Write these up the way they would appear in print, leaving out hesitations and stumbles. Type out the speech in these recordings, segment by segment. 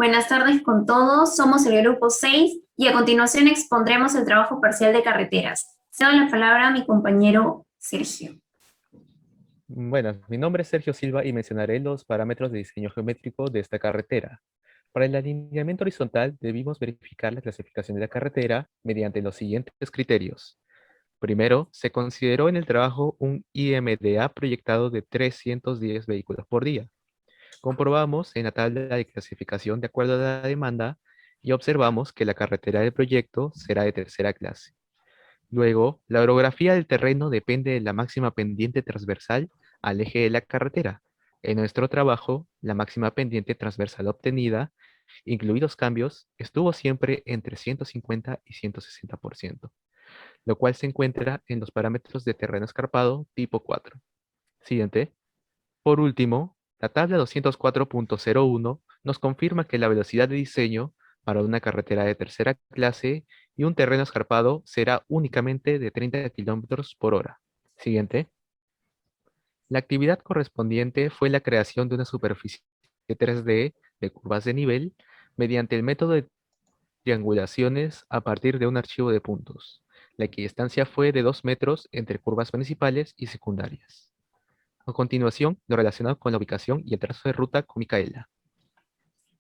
Buenas tardes con todos, somos el grupo 6 y a continuación expondremos el trabajo parcial de carreteras. Cedo la palabra a mi compañero Sergio. Bueno, mi nombre es Sergio Silva y mencionaré los parámetros de diseño geométrico de esta carretera. Para el alineamiento horizontal debimos verificar la clasificación de la carretera mediante los siguientes criterios. Primero, se consideró en el trabajo un IMDA proyectado de 310 vehículos por día. Comprobamos en la tabla de clasificación de acuerdo a la demanda y observamos que la carretera del proyecto será de tercera clase. Luego, la orografía del terreno depende de la máxima pendiente transversal al eje de la carretera. En nuestro trabajo, la máxima pendiente transversal obtenida, incluidos cambios, estuvo siempre entre 150 y 160%, lo cual se encuentra en los parámetros de terreno escarpado tipo 4. Siguiente. Por último, la tabla 204.01 nos confirma que la velocidad de diseño para una carretera de tercera clase y un terreno escarpado será únicamente de 30 kilómetros por hora. Siguiente. La actividad correspondiente fue la creación de una superficie 3D de curvas de nivel mediante el método de triangulaciones a partir de un archivo de puntos. La equidistancia fue de 2 metros entre curvas principales y secundarias. A continuación, lo relacionado con la ubicación y el trazo de ruta con Micaela.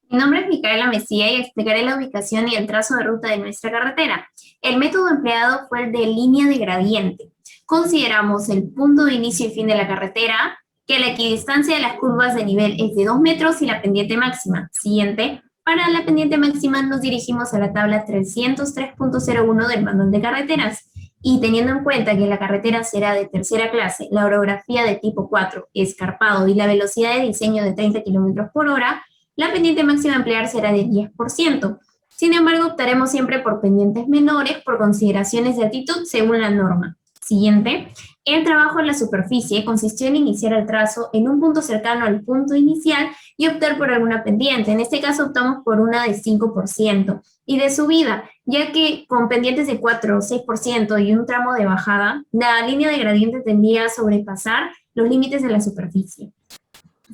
Mi nombre es Micaela Mesía y explicaré la ubicación y el trazo de ruta de nuestra carretera. El método empleado fue el de línea de gradiente. Consideramos el punto de inicio y fin de la carretera, que la equidistancia de las curvas de nivel es de 2 metros y la pendiente máxima. Siguiente. Para la pendiente máxima nos dirigimos a la tabla 303.01 del manual de carreteras y teniendo en cuenta que la carretera será de tercera clase, la orografía de tipo 4, escarpado y la velocidad de diseño de 30 kilómetros por hora, la pendiente máxima a emplear será de 10%. Sin embargo, optaremos siempre por pendientes menores por consideraciones de altitud según la norma. Siguiente. El trabajo en la superficie consistió en iniciar el trazo en un punto cercano al punto inicial y optar por alguna pendiente. En este caso optamos por una de 5% y de subida, ya que con pendientes de 4 o 6% y un tramo de bajada, la línea de gradiente tendría a sobrepasar los límites de la superficie.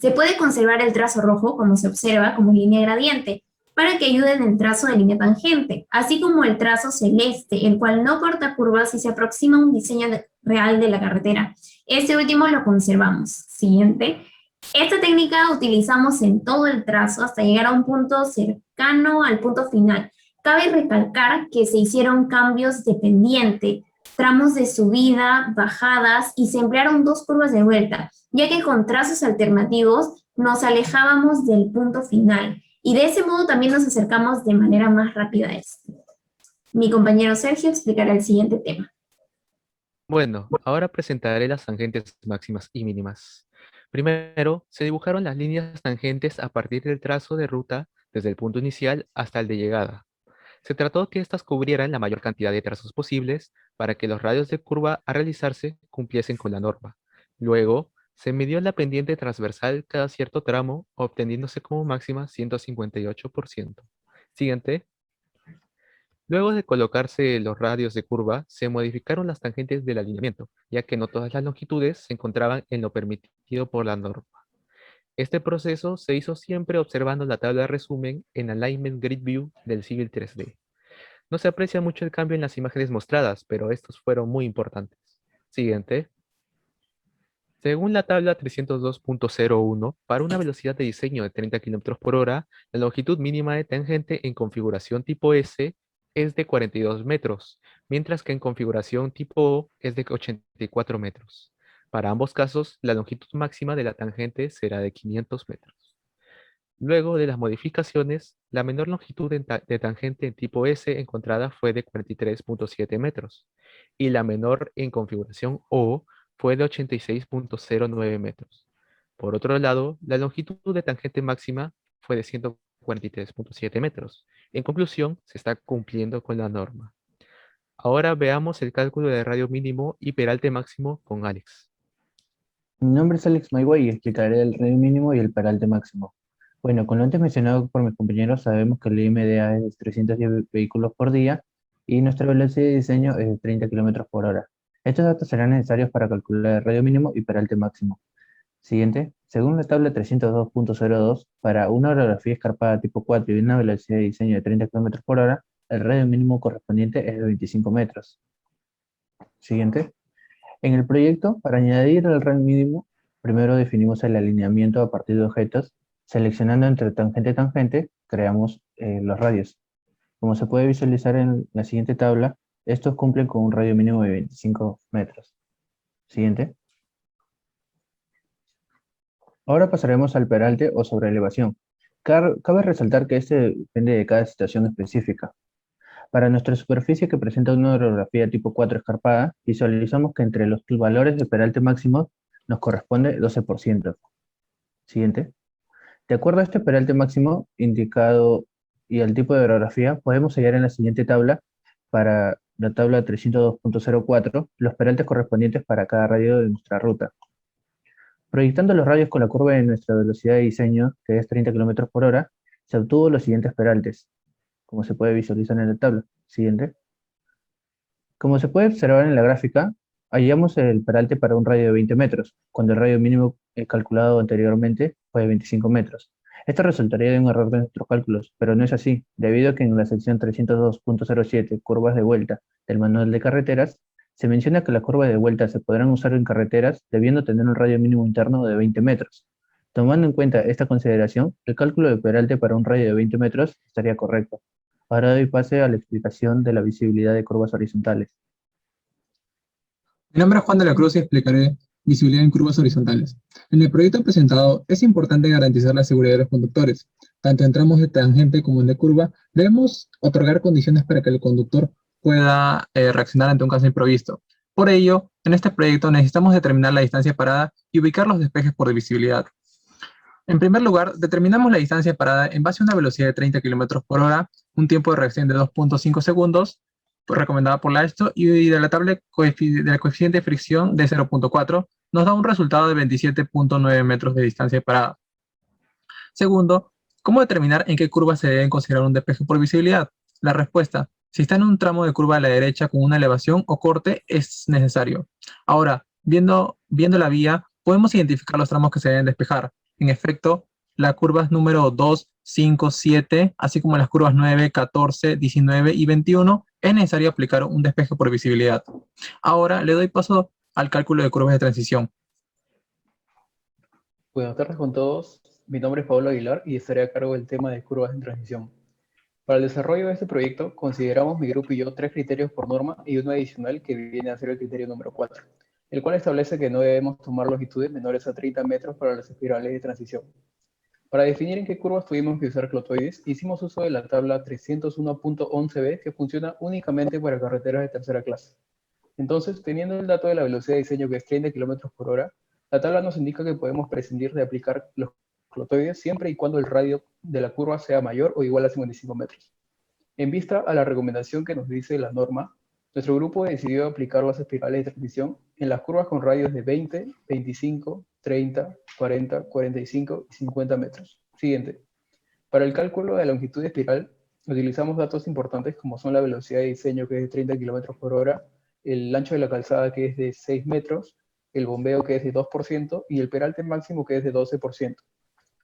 Se puede conservar el trazo rojo, como se observa, como línea gradiente, para que ayude en el trazo de línea tangente, así como el trazo celeste, el cual no corta curvas y se aproxima a un diseño real de la carretera. Este último lo conservamos. Siguiente. Esta técnica utilizamos en todo el trazo hasta llegar a un punto cercano al punto final. Cabe recalcar que se hicieron cambios de pendiente, tramos de subida, bajadas y se emplearon dos curvas de vuelta, ya que con trazos alternativos nos alejábamos del punto final y de ese modo también nos acercamos de manera más rápida a esto. Mi compañero Sergio explicará el siguiente tema. Bueno, ahora presentaré las tangentes máximas y mínimas. Primero, se dibujaron las líneas tangentes a partir del trazo de ruta desde el punto inicial hasta el de llegada. Se trató que éstas cubrieran la mayor cantidad de trazos posibles para que los radios de curva a realizarse cumpliesen con la norma. Luego, se midió la pendiente transversal cada cierto tramo, obteniéndose como máxima 158%. Siguiente. Luego de colocarse los radios de curva, se modificaron las tangentes del alineamiento, ya que no todas las longitudes se encontraban en lo permitido por la norma. Este proceso se hizo siempre observando la tabla de resumen en Alignment Grid View del Civil 3D. No se aprecia mucho el cambio en las imágenes mostradas, pero estos fueron muy importantes. Siguiente. Según la tabla 302.01, para una velocidad de diseño de 30 km por hora, la longitud mínima de tangente en configuración tipo S es de 42 metros, mientras que en configuración tipo O es de 84 metros. Para ambos casos, la longitud máxima de la tangente será de 500 metros. Luego de las modificaciones, la menor longitud de tangente en tipo S encontrada fue de 43.7 metros y la menor en configuración O fue de 86.09 metros. Por otro lado, la longitud de tangente máxima fue de 143.7 metros. En conclusión, se está cumpliendo con la norma. Ahora veamos el cálculo de radio mínimo y peralte máximo con Alex. Mi nombre es Alex Maigua y explicaré el radio mínimo y el peralte máximo. Bueno, con lo antes mencionado por mis compañeros, sabemos que el IMDA es de 310 vehículos por día y nuestra velocidad de diseño es de 30 kilómetros por hora. Estos datos serán necesarios para calcular el radio mínimo y peralte máximo. Siguiente. Según la tabla 302.02, para una orografía escarpada tipo 4 y una velocidad de diseño de 30 km por hora, el radio mínimo correspondiente es de 25 metros. Siguiente. En el proyecto, para añadir el radio mínimo, primero definimos el alineamiento a partir de objetos. Seleccionando entre tangente y tangente, creamos los radios. Como se puede visualizar en la siguiente tabla, estos cumplen con un radio mínimo de 25 metros. Siguiente. Ahora pasaremos al peralte o sobreelevación. Cabe resaltar que este depende de cada situación específica. Para nuestra superficie que presenta una orografía tipo 4 escarpada, visualizamos que entre los valores de peralte máximo nos corresponde 12%. Siguiente. De acuerdo a este peralte máximo indicado y al tipo de orografía, podemos hallar en la siguiente tabla, para la tabla 302.04, los peraltes correspondientes para cada radio de nuestra ruta. Proyectando los radios con la curva de nuestra velocidad de diseño, que es 30 km por hora, se obtuvo los siguientes peraltes, como se puede visualizar en la tabla. Siguiente. Como se puede observar en la gráfica, hallamos el peralte para un radio de 20 metros, cuando el radio mínimo calculado anteriormente fue de 25 metros. Esto resultaría de un error de nuestros cálculos, pero no es así, debido a que en la sección 302.07, curvas de vuelta del manual de carreteras, se menciona que las curvas de vuelta se podrán usar en carreteras debiendo tener un radio mínimo interno de 20 metros. Tomando en cuenta esta consideración, el cálculo de peralte para un radio de 20 metros estaría correcto. Ahora doy pase a la explicación de la visibilidad de curvas horizontales. Mi nombre es Juan de la Cruz y explicaré visibilidad en curvas horizontales. En el proyecto presentado es importante garantizar la seguridad de los conductores. Tanto en tramos de tangente como en de curva, debemos otorgar condiciones para que el conductor pueda reaccionar ante un caso imprevisto. Por ello, en este proyecto necesitamos determinar la distancia parada y ubicar los despejes por visibilidad. En primer lugar, determinamos la distancia parada en base a una velocidad de 30 km por hora, un tiempo de reacción de 2.5 segundos, recomendada por la ESTO, y de la tabla del coeficiente de fricción de 0.4, nos da un resultado de 27.9 metros de distancia parada. Segundo, ¿cómo determinar en qué curva se debe considerar un despeje por visibilidad? La respuesta: si está en un tramo de curva a la derecha con una elevación o corte, es necesario. Ahora, viendo la vía, podemos identificar los tramos que se deben despejar. En efecto, las curvas número 2, 5, 7, así como las curvas 9, 14, 19 y 21, es necesario aplicar un despeje por visibilidad. Ahora le doy paso al cálculo de curvas de transición. Buenas tardes con todos. Mi nombre es Pablo Aguilar y estaré a cargo del tema de curvas en transición. Para el desarrollo de este proyecto, consideramos mi grupo y yo 3 criterios por norma y uno adicional que viene a ser el criterio número 4, el cual establece que no debemos tomar longitudes menores a 30 metros para las espirales de transición. Para definir en qué curvas tuvimos que usar clotoides, hicimos uso de la tabla 301.11b, que funciona únicamente para carreteras de tercera clase. Entonces, teniendo el dato de la velocidad de diseño, que es 30 km por hora, la tabla nos indica que podemos prescindir de aplicar los clotoides siempre y cuando el radio de la curva sea mayor o igual a 55 metros. En vista a la recomendación que nos dice la norma, nuestro grupo decidió aplicar las espirales de transición en las curvas con radios de 20, 25, 30, 40, 45 y 50 metros. Siguiente. Para el cálculo de la longitud de espiral, utilizamos datos importantes como son la velocidad de diseño, que es de 30 km por hora, el ancho de la calzada, que es de 6 metros, el bombeo, que es de 2%, y el peralte máximo, que es de 12%.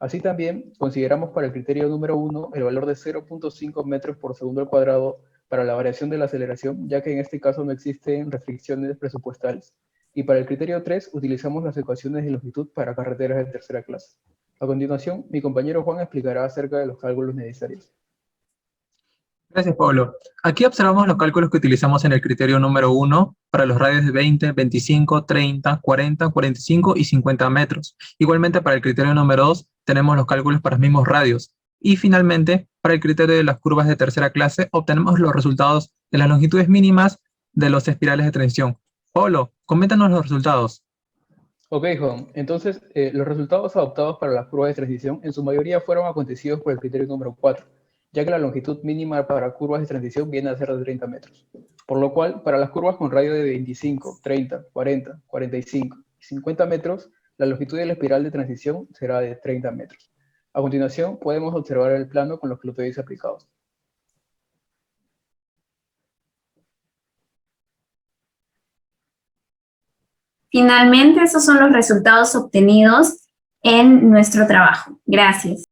Así también consideramos para el criterio número 1 el valor de 0.5 metros por segundo al cuadrado para la variación de la aceleración, ya que en este caso no existen restricciones presupuestales. Y para el criterio 3 utilizamos las ecuaciones de longitud para carreteras de tercera clase. A continuación, mi compañero Juan explicará acerca de los cálculos necesarios. Gracias, Pablo. Aquí observamos los cálculos que utilizamos en el criterio número 1 para los radios de 20, 25, 30, 40, 45 y 50 metros. Igualmente, para el criterio número 2 tenemos los cálculos para los mismos radios. Y finalmente, para el criterio de las curvas de tercera clase, obtenemos los resultados de las longitudes mínimas de los espirales de transición. Pablo, coméntanos los resultados. Ok, Juan. Entonces, los resultados adoptados para las pruebas de transición en su mayoría fueron acontecidos por el criterio número 4, ya que la longitud mínima para curvas de transición viene a ser de 30 metros. Por lo cual, para las curvas con radio de 25, 30, 40, 45 y 50 metros, la longitud de la espiral de transición será de 30 metros. A continuación, podemos observar el plano con los clotoides aplicados. Finalmente, esos son los resultados obtenidos en nuestro trabajo. Gracias.